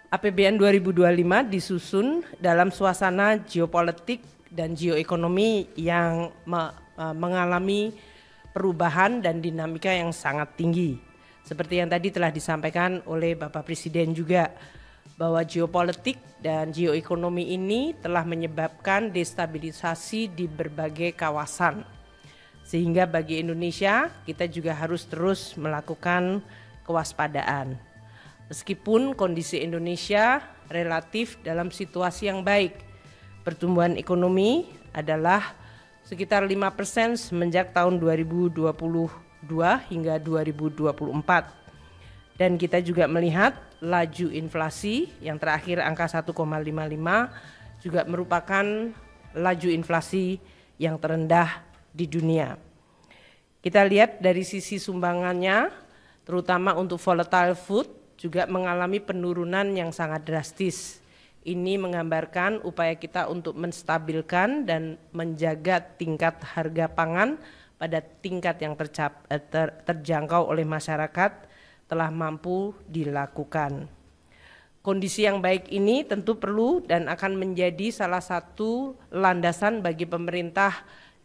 APBN 2025 disusun dalam suasana geopolitik dan geoekonomi yang mengalami perubahan dan dinamika yang sangat tinggi. Seperti yang tadi telah disampaikan oleh Bapak Presiden juga, bahwa geopolitik dan geoekonomi ini telah menyebabkan destabilisasi di berbagai kawasan. Sehingga bagi Indonesia kita juga harus terus melakukan kewaspadaan. Meskipun kondisi Indonesia relatif dalam situasi yang baik, pertumbuhan ekonomi adalah sekitar 5% semenjak tahun 2022 hingga 2024. Dan kita juga melihat laju inflasi yang terakhir angka 1,55 juga merupakan laju inflasi yang terendah di dunia. Kita lihat dari sisi sumbangannya, terutama untuk volatile food, juga mengalami penurunan yang sangat drastis. Ini menggambarkan upaya kita untuk menstabilkan dan menjaga tingkat harga pangan pada tingkat yang terjangkau oleh masyarakat telah mampu dilakukan. Kondisi yang baik ini tentu perlu dan akan menjadi salah satu landasan bagi pemerintah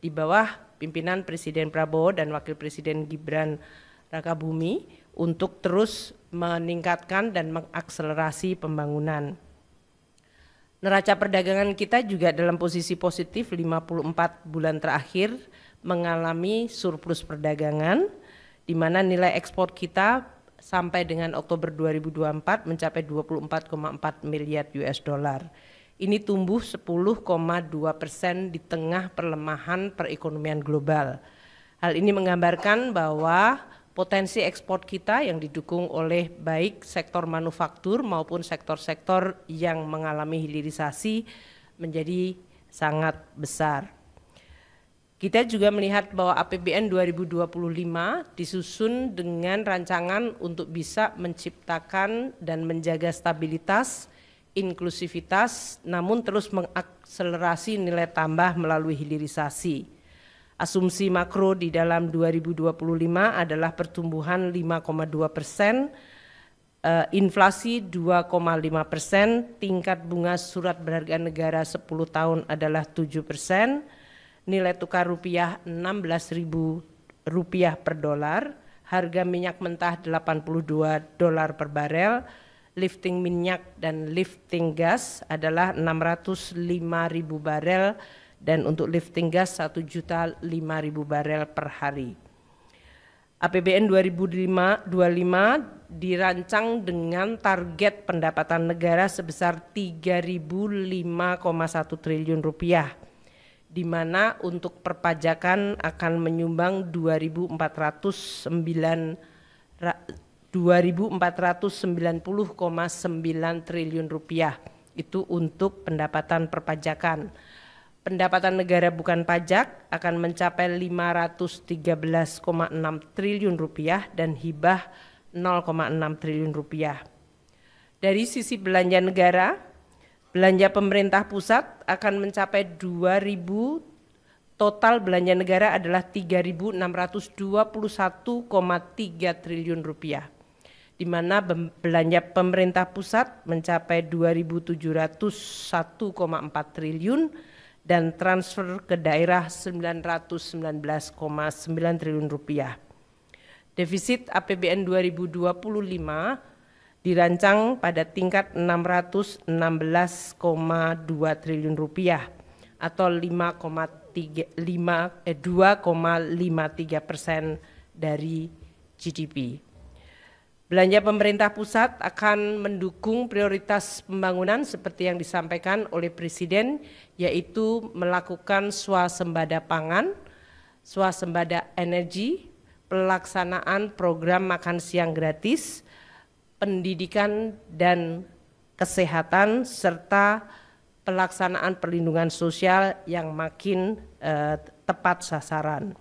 di bawah pimpinan Presiden Prabowo dan Wakil Presiden Gibran Rakabuming untuk terus meningkatkan dan mengakselerasi pembangunan. Neraca perdagangan kita juga dalam posisi positif 54 bulan terakhir mengalami surplus perdagangan, di mana nilai ekspor kita sampai dengan Oktober 2024 mencapai 24,4 miliar US dollar. Ini tumbuh 10,2% di tengah perlemahan perekonomian global. Hal ini menggambarkan bahwa potensi ekspor kita yang didukung oleh baik sektor manufaktur maupun sektor-sektor yang mengalami hilirisasi menjadi sangat besar. Kita juga melihat bahwa APBN 2025 disusun dengan rancangan untuk bisa menciptakan dan menjaga stabilitas, inklusivitas, namun terus mengakselerasi nilai tambah melalui hilirisasi. Asumsi makro di dalam 2025 adalah pertumbuhan 5,2%, inflasi 2,5%, tingkat bunga surat berharga negara 10 tahun adalah 7%, nilai tukar rupiah Rp16.000 per dolar, harga minyak mentah $82 per barel, lifting minyak dan lifting gas adalah 605.000 barel, dan untuk lifting gas 1.005.000 barel per hari. APBN 2025 dirancang dengan target pendapatan negara sebesar Rp3.005,1 triliun, di mana untuk perpajakan akan menyumbang Rp2.490,9 triliun. Itu untuk pendapatan perpajakan. Pendapatan negara bukan pajak akan mencapai Rp513,6 triliun dan hibah Rp0,6 triliun. Dari sisi belanja negara, belanja pemerintah pusat akan mencapai 2.000, total belanja negara adalah Rp3.621,3 triliun, di mana belanja pemerintah pusat mencapai Rp2.701,4 triliun, dan transfer ke daerah Rp919,9 triliun. Defisit APBN 2025 dirancang pada tingkat Rp616,2 triliun atau 2,53% dari GDP. Belanja pemerintah pusat akan mendukung prioritas pembangunan seperti yang disampaikan oleh Presiden, yaitu melakukan swasembada pangan, swasembada energi, pelaksanaan program makan siang gratis, pendidikan dan kesehatan, serta pelaksanaan perlindungan sosial yang makin tepat sasaran.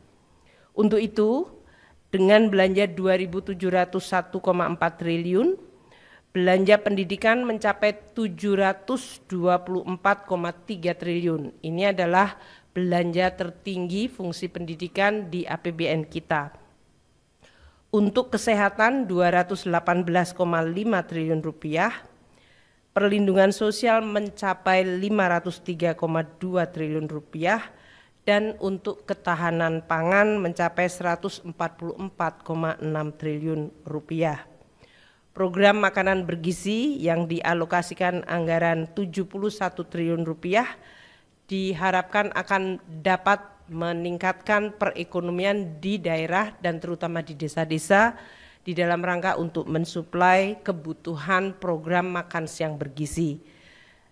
Untuk itu, dengan belanja Rp2.701,4 triliun, belanja pendidikan mencapai Rp724,3 triliun. Ini adalah belanja tertinggi fungsi pendidikan di APBN kita. Untuk kesehatan Rp218,5 triliun, perlindungan sosial mencapai 503,2 triliun rupiah, dan untuk ketahanan pangan mencapai 144,6 triliun rupiah. Program makanan bergizi yang dialokasikan anggaran 71 triliun rupiah diharapkan akan dapat meningkatkan perekonomian di daerah dan terutama di desa-desa di dalam rangka untuk mensuplai kebutuhan program makan siang bergizi.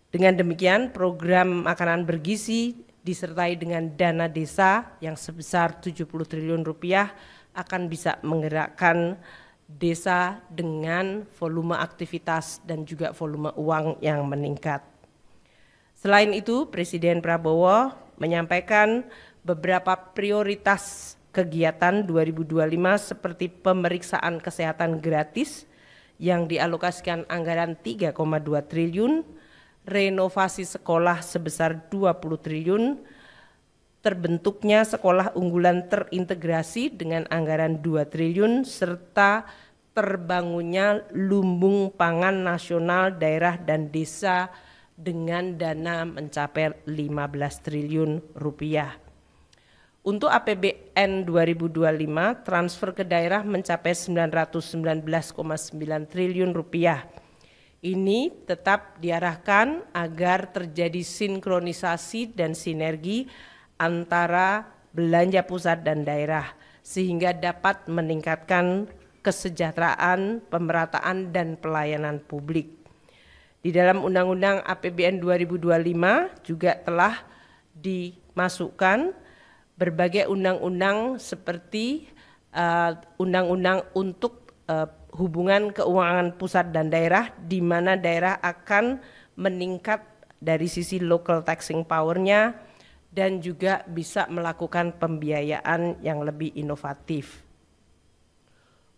Dengan demikian, program makanan bergizi disertai dengan dana desa yang sebesar 70 triliun rupiah akan bisa menggerakkan desa dengan volume aktivitas dan juga volume uang yang meningkat. Selain itu, Presiden Prabowo menyampaikan beberapa prioritas kegiatan 2025 seperti pemeriksaan kesehatan gratis yang dialokasikan anggaran 3,2 triliun, renovasi sekolah sebesar 20 triliun, terbentuknya sekolah unggulan terintegrasi dengan anggaran 2 triliun, serta terbangunnya lumbung pangan nasional daerah dan desa dengan dana mencapai 15 triliun rupiah. Untuk APBN 2025, transfer ke daerah mencapai 919,9 triliun rupiah. Ini tetap diarahkan agar terjadi sinkronisasi dan sinergi antara belanja pusat dan daerah, sehingga dapat meningkatkan kesejahteraan, pemerataan, dan pelayanan publik. Di dalam Undang-Undang APBN 2025 juga telah dimasukkan berbagai undang-undang seperti undang-undang untuk hubungan keuangan pusat dan daerah, di mana daerah akan meningkat dari sisi local taxing power-nya dan juga bisa melakukan pembiayaan yang lebih inovatif.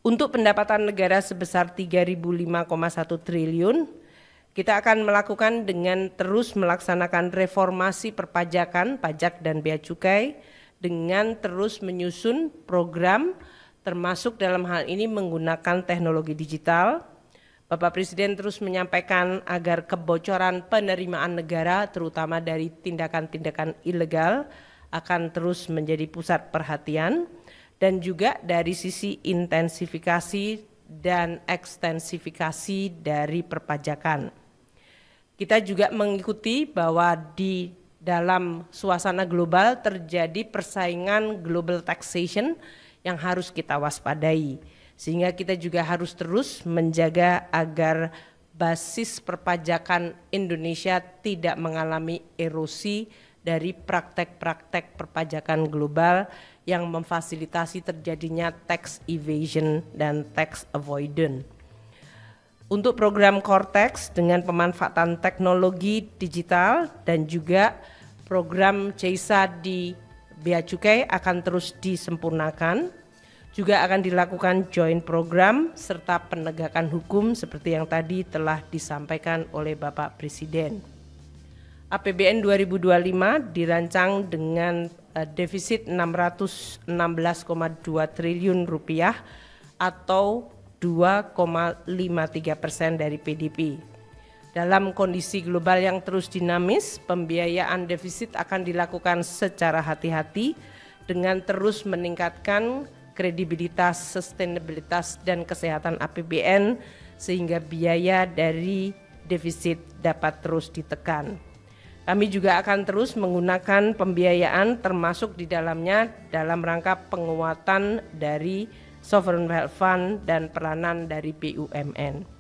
Untuk pendapatan negara sebesar 3.005,1 triliun, kita akan melakukan dengan terus melaksanakan reformasi perpajakan, pajak dan bea cukai, dengan terus menyusun program termasuk dalam hal ini menggunakan teknologi digital. Bapak Presiden terus menyampaikan agar kebocoran penerimaan negara terutama dari tindakan-tindakan ilegal akan terus menjadi pusat perhatian, dan juga dari sisi intensifikasi dan ekstensifikasi dari perpajakan. Kita juga mengikuti bahwa di dalam suasana global terjadi persaingan global taxation yang harus kita waspadai, sehingga kita juga harus terus menjaga agar basis perpajakan Indonesia tidak mengalami erosi dari praktek-praktek perpajakan global yang memfasilitasi terjadinya tax evasion dan tax avoidance. Untuk program Cortex dengan pemanfaatan teknologi digital dan juga program CEISA di Bea Cukai akan terus disempurnakan. Juga akan dilakukan joint program serta penegakan hukum seperti yang tadi telah disampaikan oleh Bapak Presiden. APBN 2025 dirancang dengan defisit 616,2 triliun rupiah atau 2,53% dari PDB. Dalam kondisi global yang terus dinamis, pembiayaan defisit akan dilakukan secara hati-hati dengan terus meningkatkan kredibilitas, sustainabilitas, dan kesehatan APBN sehingga biaya dari defisit dapat terus ditekan. Kami juga akan terus menggunakan pembiayaan termasuk di dalamnya dalam rangka penguatan dari Sovereign Wealth Fund dan peranan dari BUMN.